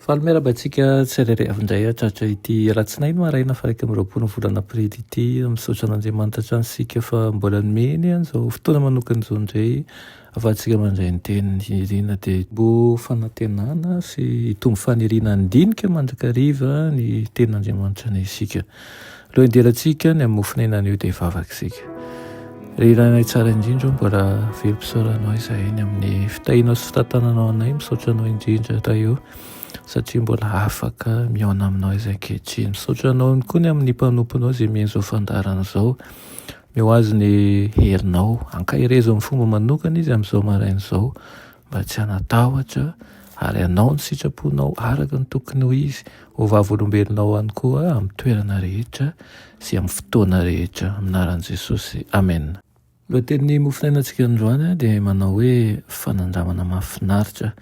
Fahameraba-tsika tsirairay avindray atratra ity alatsinainy maraina fa raika am'roapolo volana aprily ity misaotra an'Andriamanitra hatranisika fa mbola nomeny an'izao fotoana manokan'izao indray afahantsika mandray ny teniny irina dia mbo fanantenana sy hitombo faniriana andinika mandrakariva ny tenin'Andriamanitra ny isika. Aloha indelatsika ny amin'ny Mofon'Aina anio dia vavakisika. Riranay tsara indrindra mbola velom-pisaoranao izahay ny amin'ny fitahinao sy fitantananao anay misaotra anao indrindra taio satria mbola afaka miaona aminao izay ankehitriny. Misaotra anao koa ny amin'ny mpanomponao izay mien'izao fandarana izao. Meo azy ny herinao ankahirezo amin'ny fomba manokana izy amin'izao maraina izao mba tsy hanatahotra ary anao ny sitraponao araka ny tokony ho izy ho vavolombelonao ihany koa amin'ny toerana rehetra sy amin'ny fotoana rehetra aminaran'i Jesosy. Amen. Lohatenin'ny Mofon'Ainantsika androany dia manao hoe fanandramana mahafinaritra.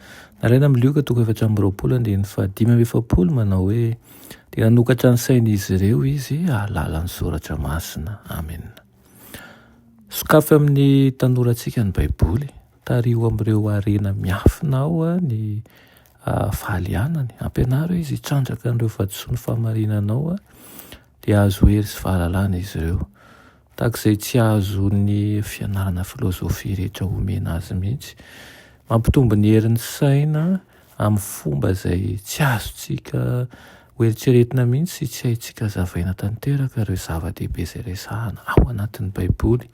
Nalaina amin'ny Lioka toko 4:5 manao hoe dia nanokatra ny sain'izy ireo izy hahalala ny soratra masina. Amen. Sokafy amin'ny tanorantsika ny Baiboly, tario amin'ireo harena miafina ao ny fahalianany, ampianaro izy hitrandraka an'ireo vadisoa ny fahamarinanao dia azo hery sy fahalalana izy ireo. Takizay tsy azo ny fianarana filozofia rehetra omena azy mihitsy. Mampitombo ny herin'ny saina amin'ny fomba izay tsy azontsika hoeritreretina mihitsy sy tsy haintsika zavaina tanteraka ireo zava-dehibe izay resahana ao anatin'ny Baiboly.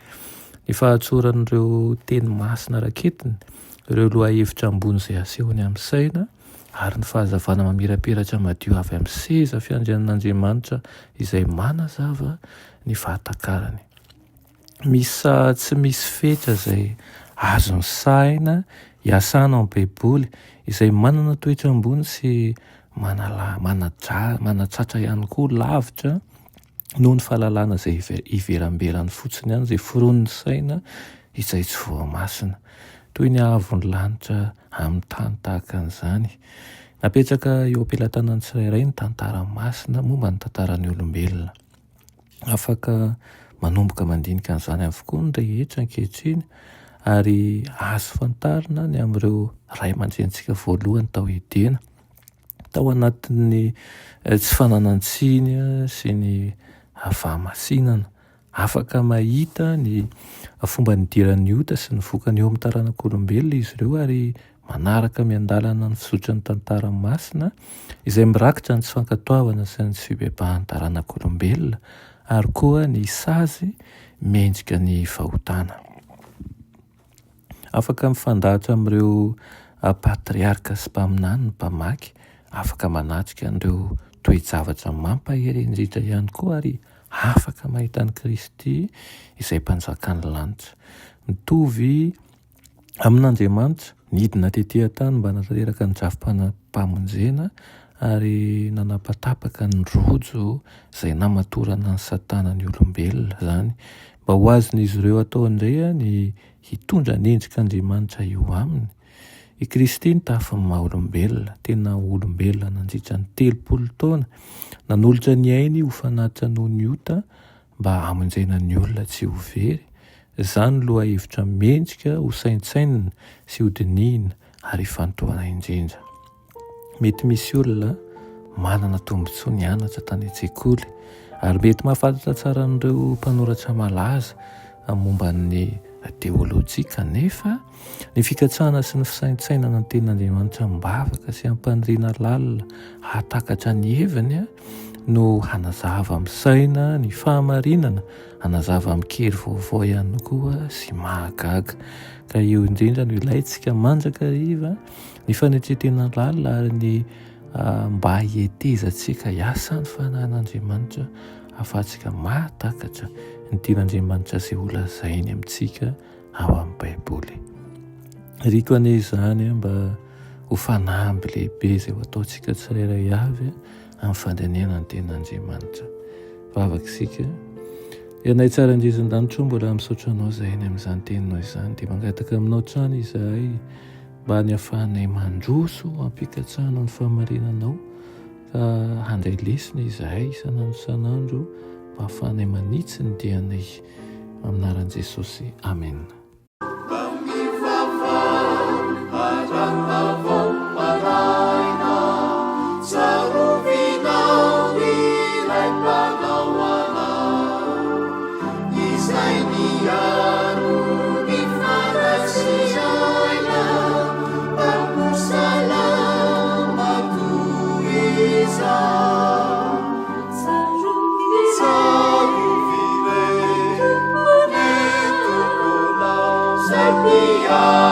Ny fahatsoran'ireo teny masina raketiny, ireo lohahevitra ambony izay asehony amin'ny saina ary ny fahazavana mamiraperatra madio avy amin'ny seza fiandrianan'Andriamanitra izay manazava ny vahatakarany. Misa tsy misy fetra izay azony saina hiasana amin'ny Baiboly izay manana toetra ambony sy manatratra ihany koa lavitra noho ny fahalalana izay iveramberany fotsiny ihany izay foron'ny saina izay tsy voamasina. Toy ny ahavon'ny lanitra amin'ny tany tahaka an'izany. Napetraka eo am-pelantanan'ny tsirairay ny tantara masina momba ny tantaran'ny olombelona. Afaka manomboka mandinika an'izany avokoa ny rehetra ankehitriny ary azo fantarina ny amin'ireo ray aman-drenitsika voalohany tao Edena, tao anatin'ny tsy fananantsiny sy ny fahamasinana. Afaka mahita ny fomba nidiran'ny ota sy ny vokany eo amin'ny taranak'olombelona izy ireo ary manaraka miandalana ny fizotran'ny tantara masina izay mirakitra ny tsy fankatoavana sy ny tsy fibebahan'ny taranak'olombelona ary koa ny sazy mendrika ny fahotana. Afaka mifandahatra amin'ireo patriarka sy mpaminany ny mpamaky, afaka manatrika an'ireo toe-javatra mampahery indrindra ihany koa ary afaka mahita ny Kristy izay mpanjakan'ny lanitra. Nitovy amin'Andriamanitra, nidina tetỳ an-tany mba natanteraka ny drafi-pamonjena ary nanapatapaka ny rojo izay namatorana ny satanany olombelona zany mba ho azon'izy ireo atao indray ny hitondra ny endrik'Andriamanitra io aminy. I Kristy ny tafin'ny maha olombelona, tena olombelona nandritra ny 3 taona, nanolotra ny ainy ho fanatitra noho ny ota mba hamonjena ny olona tsy ho very. Izany lohahevitra mendrika ho saintsainina sy ho dinihina ary fantohana indrindra. Mety misy olona manana tombotsoa nianatra tany an-tsekoly ary mety mahafantatra tsara an'ireo mpanoratra malaza momba ny teolojia kanefa ny fikatsahana sy ny fisaintsainana ny tenin'Andriamanitra mibavaka sy hampaniriana lalina hatakatra ny heviny no hanazava amin'ny saina ny fahamarinana, hanazava amin'ny kely vaovao ihany koa sy mahagaga. Ka eo indrindra no ilayntsika mandrakariva ny fanetretena lalina ary ny mba hietezantsika hiasa ny fanan'Andriamanitra ahafahantsika mahatakatra ny tian'Andriamanitra izay holazainy amintsika ao amin'ny Baiboly. Riko anie izany mba ho fanampy lehibe izay ho ataontsika tsirairay avy amin'ny fandaniana ny tenin'Andriamanitra. Vavakisika, ianay tsara indrisan-danitra mbola misaotra anao izay ny amin'izany teninao izany dia mangataka aminao trano izahay mba ny hahafahanay mandroso ampikatsahana ny fahamarinanao ka handray lesina izahay isan'andro mba hahafahanay manitsy ny dianay aminaran'i Jesosy. Amen. Savior.